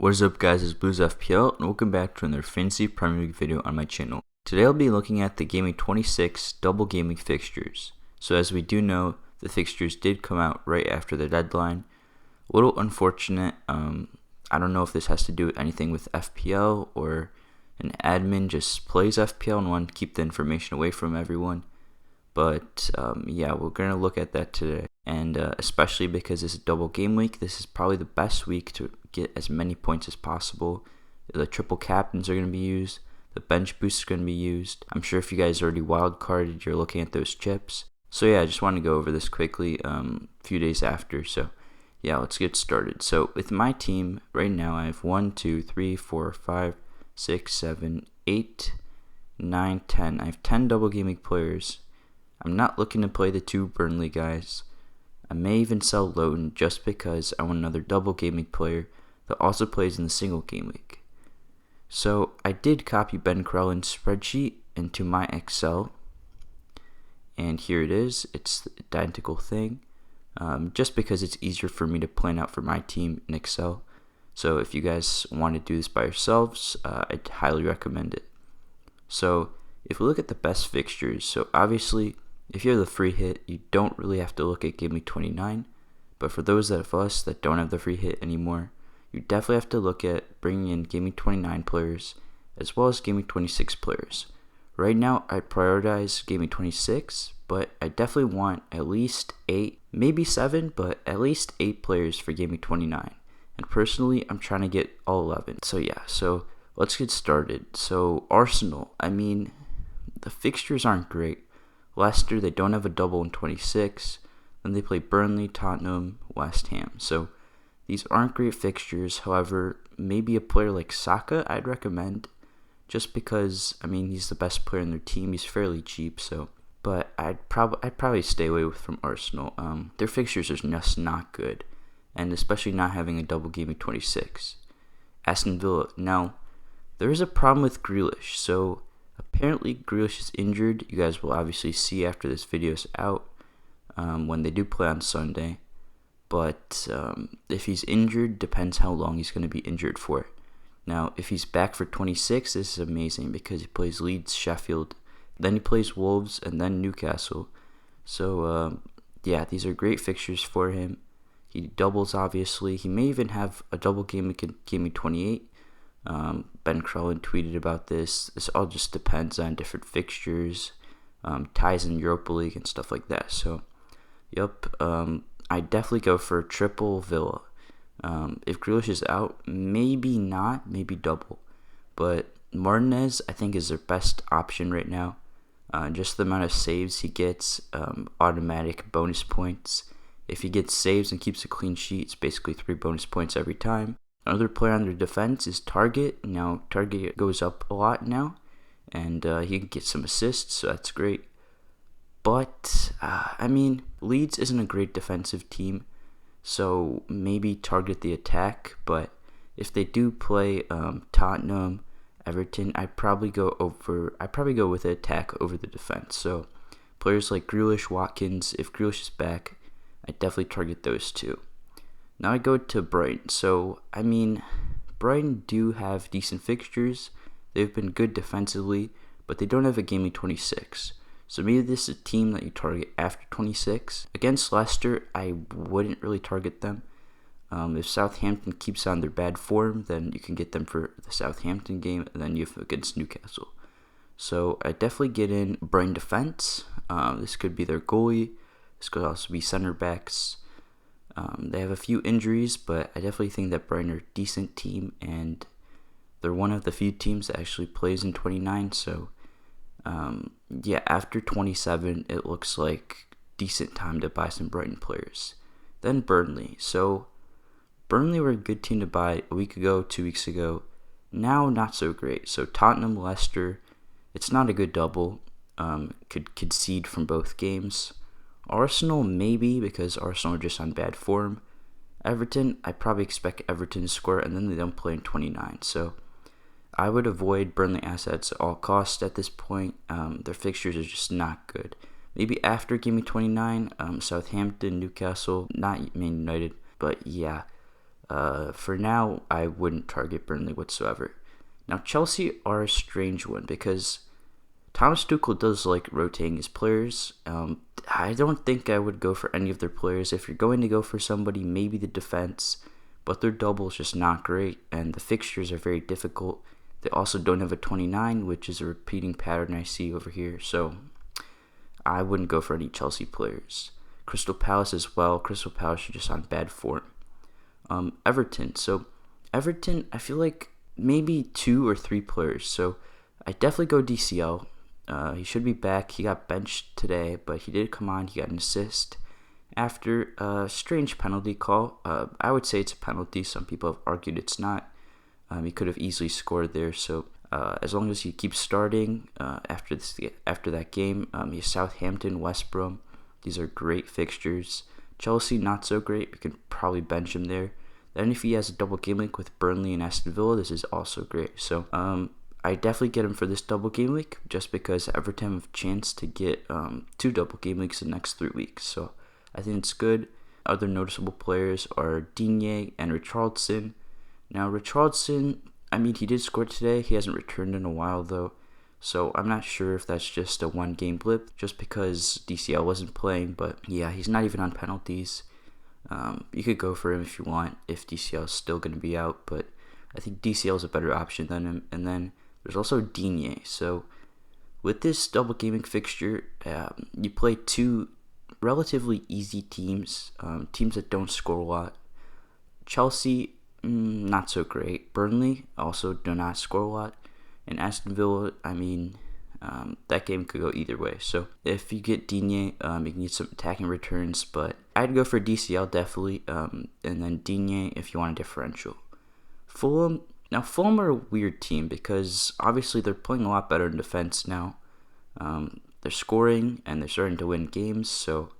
What is up guys, it's bluesfpl and welcome back to another Fantasy Premier League video on my channel. Today I'll be looking at the GW26 double game week fixtures. So as we do know, the fixtures did come out right after the deadline. A little unfortunate. I don't know if this has to do with anything with FPL or an admin just plays FPL and wanted to keep the information away from everyone. But yeah, we're going to look at that today. And especially because it's a double game week, this is probably the best week to get as many points as possible. The triple captains are going to be used. The bench boost is going to be used. I'm sure if you guys already wildcarded, you're looking at those chips. So yeah, I just want to go over this quickly a few days after. So yeah, let's get started. So with my team, right now I have 1, 2, 3, 4, 5, 6, 7, 8, 9, 10. I have 10 double game week players. I'm not looking to play the 2 Burnley guys. I may even sell Lowton just because I want another double game week player that also plays in the single game week. So I did copy Ben Crellin's spreadsheet into my Excel, and here it is. It's the identical thing, just because it's easier for me to plan out for my team in Excel. So if you guys want to do this by yourselves, I'd highly recommend it. So if we look at the best fixtures, so obviously if you have the free hit, you don't really have to look at Game Week 29. But for those of us that don't have the free hit anymore, you definitely have to look at bringing in Game Week 29 players as well as Game Week 26 players. Right now, I prioritize Game Week 26, but I definitely want at least 8, maybe 7, but at least 8 players for Game Week 29. And personally, I'm trying to get all 11. So yeah, so let's get started. So Arsenal, I mean, the fixtures aren't great. Leicester, they don't have a double in 26. Then they play Burnley, Tottenham, West Ham. So these aren't great fixtures. However, maybe a player like Saka I'd recommend, just because I mean he's the best player in their team. He's fairly cheap. So, but I'd probably stay away from Arsenal. Their fixtures are just not good, and especially not having a double game of 26. Aston Villa. Now, there is a problem with Grealish. So apparently Grealish is injured. You guys will obviously see after this video is out when they do play on Sunday. But if he's injured, depends how long he's going to be injured for. Now, if he's back for 26, this is amazing because he plays Leeds, Sheffield, then he plays Wolves, and then Newcastle. So yeah, these are great fixtures for him. He doubles, obviously. He may even have a double game week in Game Week 28. Ben Crellin tweeted about this. This all just depends on different fixtures, ties in Europa League and stuff like that. So, yep, I definitely go for triple Villa. If Grealish is out, maybe not, maybe double. But Martinez, I think, is their best option right now. Just the amount of saves he gets, automatic bonus points. If he gets saves and keeps a clean sheet, it's basically 3 bonus points every time. Another player on their defense is Target. Now, Target goes up a lot now, and he can get some assists, so that's great. But, I mean, Leeds isn't a great defensive team, so maybe target the attack. But if they do play Tottenham, Everton, I'd probably go with the attack over the defense. So players like Grealish, Watkins, if Grealish is back, I'd definitely target those two. Now I go to Brighton. So, I mean, Brighton do have decent fixtures. They've been good defensively, but they don't have a Game Week 26. So maybe this is a team that you target after 26. Against Leicester, I wouldn't really target them. If Southampton keeps on their bad form, then you can get them for the Southampton game, and then you have against Newcastle. So I definitely get in Brighton defense. This could be their goalie. This could also be center backs. They have a few injuries, but I definitely think that Brighton are a decent team, and they're one of the few teams that actually plays in 29. So, yeah, after 27, it looks like decent time to buy some Brighton players. Then Burnley. So, Burnley were a good team to buy a week ago, 2 weeks ago. Now, not so great. So, Tottenham, Leicester, it's not a good double. Could concede from both games. Arsenal, maybe, because Arsenal are just on bad form. Everton, I probably expect Everton to score, and then they don't play in 29. So I would avoid Burnley assets at all costs at this point. Their fixtures are just not good. Maybe after Game Week 29, Southampton, Newcastle, not Man United, but yeah. For now, I wouldn't target Burnley whatsoever. Now, Chelsea are a strange one because Thomas Tuchel does like rotating his players. I don't think I would go for any of their players. If you're going to go for somebody, maybe the defense, but their double is just not great, and the fixtures are very difficult. They also don't have a 29, which is a repeating pattern I see over here, so I wouldn't go for any Chelsea players. Crystal Palace as well. Crystal Palace are just on bad form. Everton. So Everton, I feel like maybe 2 or 3 players. So I definitely go DCL. He should be back. He got benched today, but he did come on. He got an assist after a strange penalty call. I would say it's a penalty. Some people have argued it's not. He could have easily scored there. So as long as he keeps starting after that game, he has Southampton, West Brom. These are great fixtures. Chelsea, not so great. We can probably bench him there. Then if he has a double game week with Burnley and Aston Villa, this is also great. So I definitely get him for this double game week just because Everton have a chance to get 2 double game weeks in the next 3 weeks. So I think it's good. Other noticeable players are Digne and Richarlison. Now Richarlison, I mean, he did score today. He hasn't returned in a while though. So I'm not sure if that's just a 1 game blip just because DCL wasn't playing. But yeah, he's not even on penalties. You could go for him if you want, if DCL is still going to be out, but I think DCL is a better option than him. And then there's also Digne. So with this double gaming fixture, you play 2 relatively easy teams, teams that don't score a lot. Chelsea, not so great. Burnley also do not score a lot. And Aston Villa, I mean, that game could go either way. So if you get Digne, you can get some attacking returns, but I'd go for DCL definitely, and then Digne if you want a differential. Fulham are a weird team because obviously they're playing a lot better in defense now. They're scoring and they're starting to win games, so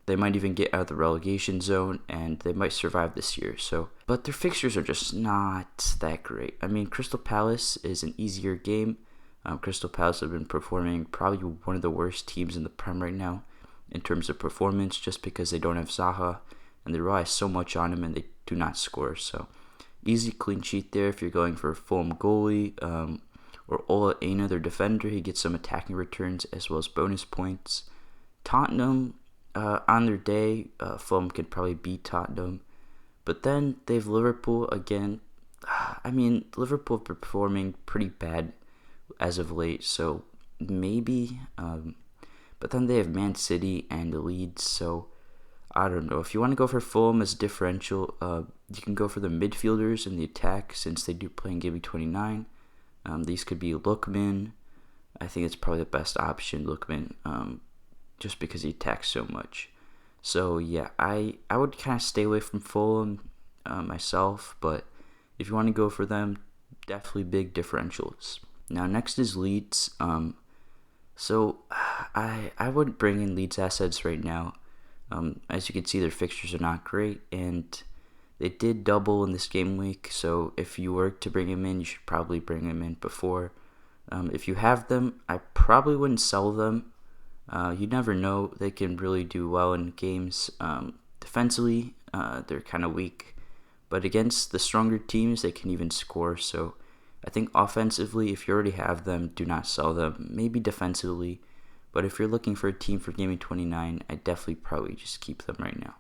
they might even get out of the relegation zone and they might survive this year. So, but their fixtures are just not that great. I mean, Crystal Palace is an easier game. Crystal Palace have been performing probably one of the worst teams in the Prem right now in terms of performance just because they don't have Zaha and they rely so much on him and they do not score. So easy clean sheet there if you're going for a Fulham goalie or Ola Aina, their defender. He gets some attacking returns as well as bonus points. Tottenham, on their day, Fulham could probably beat Tottenham. But then they have Liverpool again. I mean, Liverpool have been performing pretty bad as of late, so maybe. But then they have Man City and Leeds, so I don't know. If you want to go for Fulham as differential, you can go for the midfielders in the attack since they do play in GW29. These could be Lookman. I think it's probably the best option, Lookman, just because he attacks so much. So yeah, I would kind of stay away from Fulham myself, but if you want to go for them, definitely big differentials. Now next is Leeds. So I wouldn't bring in Leeds assets right now. As you can see, their fixtures are not great, and they did double in this game week. So if you were to bring him in, you should probably bring him in before. If you have them, I probably wouldn't sell them. You never know. They can really do well in games. Defensively, they're kind of weak, but against the stronger teams, they can even score. So I think offensively, if you already have them, do not sell them. Maybe defensively, but if you're looking for a team for Gaming 29, I definitely probably just keep them right now.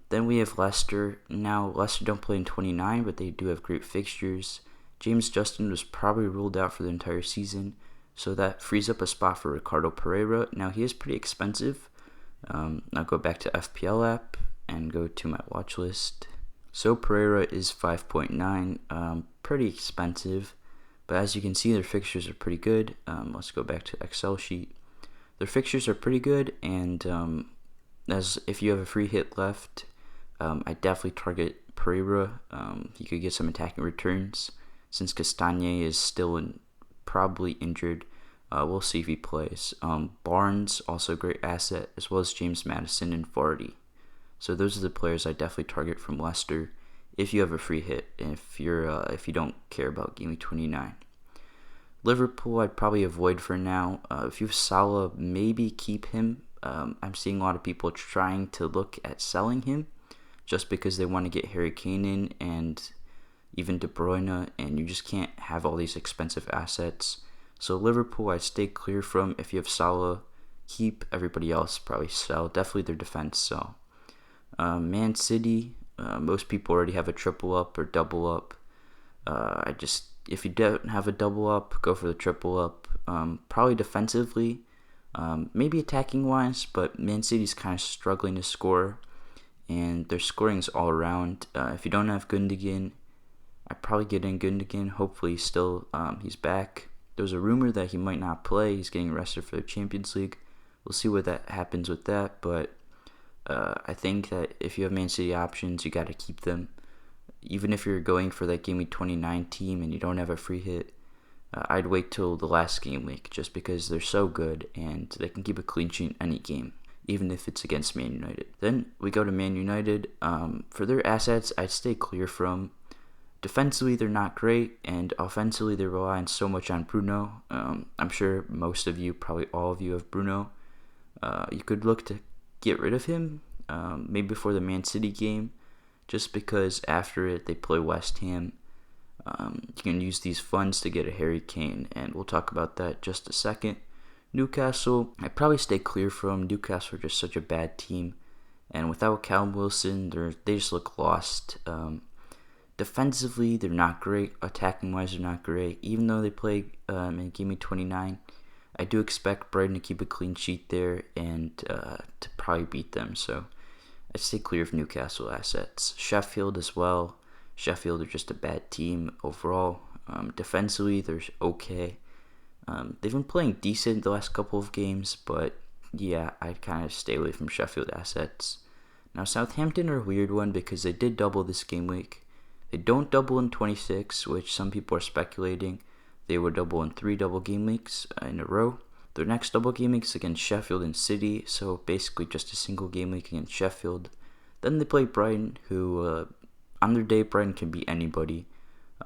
Then we have Leicester. Now, Leicester don't play in 29, but they do have great fixtures. James Justin was probably ruled out for the entire season, so that frees up a spot for Ricardo Pereira. Now, he is pretty expensive. I'll go back to FPL app and go to my watch list. So Pereira is 5.9, pretty expensive, but as you can see, their fixtures are pretty good. Let's go back to Excel sheet. Their fixtures are pretty good, and as if you have a free hit left, I definitely target Pereira. He could get some attacking returns since Castagne is still probably injured. We'll see if he plays. Barnes, also a great asset, as well as James Maddison and Vardy. So those are the players I definitely target from Leicester if you have a free hit, and if you don't care about Gaming 29. Liverpool, I'd probably avoid for now. If you have Salah, maybe keep him. I'm seeing a lot of people trying to look at selling him just because they want to get Harry Kane in and even De Bruyne, and you just can't have all these expensive assets. So Liverpool, I'd stay clear from. If you have Salah, keep. Everybody else probably sell. Definitely their defense sell. Man City, most people already have a triple up or double up. If you don't have a double up, go for the triple up. Probably defensively, maybe attacking wise, but Man City's kind of struggling to score, and their scoring's all around. If you don't have Gundogan, I'd probably get in Gundogan. Hopefully, he's back. There's a rumor that he might not play. He's getting rested for the Champions League. We'll see what that happens with that, but I think that if you have Man City options, you got to keep them. Even if you're going for that Game Week 29 team and you don't have a free hit, I'd wait till the last game week just because they're so good and they can keep a clean sheet in any game, even if it's against Man United. Then we go to Man United. For their assets, I'd stay clear from. Defensively, they're not great, and offensively, they're relying so much on Bruno. I'm sure most of you, probably all of you, have Bruno. You could look to get rid of him, maybe before the Man City game, just because after it they play West Ham. You can use these funds to get a Harry Kane, and we'll talk about that just a second. Newcastle, I'd probably stay clear from. Newcastle are just such a bad team, and without Callum Wilson, they just look lost. Defensively, they're not great. Attacking-wise, they're not great. Even though they play in Game Week 29, I do expect Brighton to keep a clean sheet there and to probably beat them. So I'd stay clear of Newcastle assets. Sheffield as well. Sheffield are just a bad team overall. Defensively, they're okay. They've been playing decent the last couple of games, but yeah, I'd kind of stay away from Sheffield assets. Now, Southampton are a weird one because they did double this game week. They don't double in 26, which some people are speculating they would double in 3 double game weeks in a row. Their next double game week is against Sheffield and City, so basically just a single game week against Sheffield. Then they play Brighton, who on their day, Brighton can beat anybody.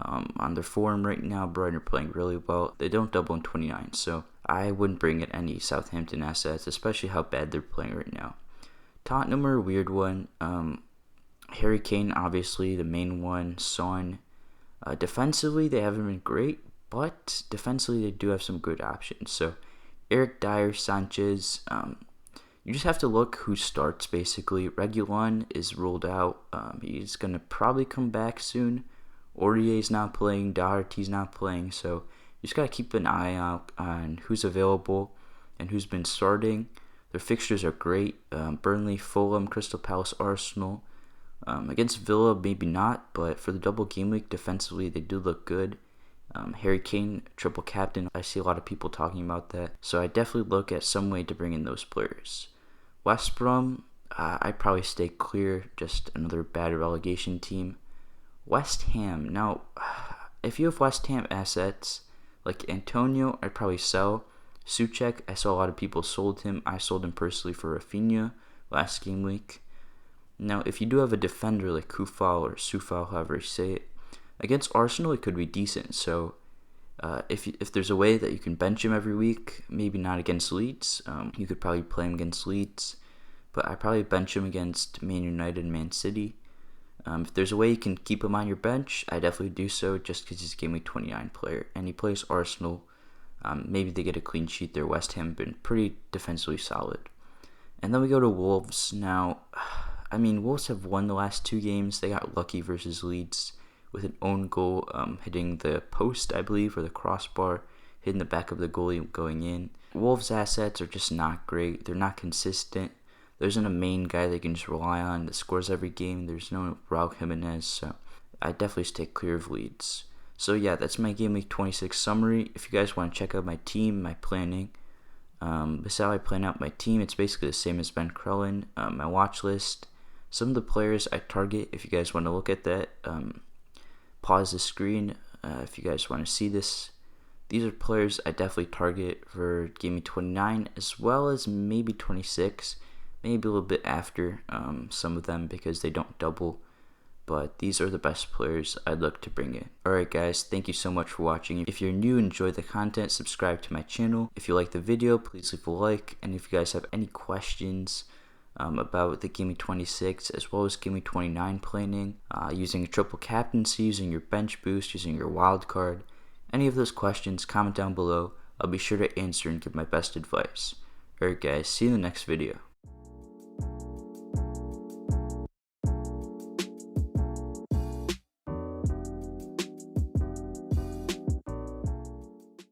On their form right now, Brighton are playing really well. They don't double in 29, so I wouldn't bring in any Southampton assets, especially how bad they're playing right now. Tottenham are a weird one. Harry Kane, obviously, the main one. Son. Defensively, they haven't been great, but defensively, they do have some good options. So, Eric Dyer, Sanchez. You just have to look who starts, basically. Reguilon is ruled out. He's going to probably come back soon. Aurier's not playing. Doherty's not playing. So, you just got to keep an eye out on who's available and who's been starting. Their fixtures are great. Burnley, Fulham, Crystal Palace, Arsenal. Against Villa, maybe not, but for the double game week, defensively, they do look good. Harry Kane, triple captain, I see a lot of people talking about that, so I definitely look at some way to bring in those players. West Brom, I'd probably stay clear, just another bad relegation team. West Ham, now, if you have West Ham assets, like Antonio, I'd probably sell. Souček, I saw a lot of people sold him. I sold him personally for Rafinha last game week. Now, if you do have a defender like Kufal or Sufal, however you say it, against Arsenal, it could be decent. So, if there's a way that you can bench him every week, maybe not against Leeds, you could probably play him against Leeds, but I'd probably bench him against Man United and Man City. If there's a way you can keep him on your bench, I definitely do so just because he's a Game Week 29 player, and he plays Arsenal. Maybe they get a clean sheet there. West Ham have been pretty defensively solid. And then we go to Wolves. Now, Wolves have won the last 2 games. They got lucky versus Leeds with an own goal hitting the post, I believe, or the crossbar, hitting the back of the goalie going in. Wolves' assets are just not great. They're not consistent. There isn't a main guy they can just rely on that scores every game. There's no Raul Jimenez, so I definitely stay clear of Leeds. So yeah, that's my Game Week 26 summary. If you guys want to check out my team, my planning, this is how I plan out my team. It's basically the same as Ben Crellin. My watch list, some of the players I target. If you guys want to look at that, pause the screen if you guys want to see this. These are players I definitely target for Game Week 29 as well as maybe 26, maybe a little bit after some of them because they don't double. But these are the best players I'd look to bring in. Alright guys, thank you so much for watching. If you're new and enjoy the content, subscribe to my channel. If you like the video, please leave a like. And if you guys have any questions, about the GW26 as well as GW29 planning, using a triple captaincy, using your bench boost, using your wild card. Any of those questions, comment down below. I'll be sure to answer and give my best advice. Alright guys, see you in the next video.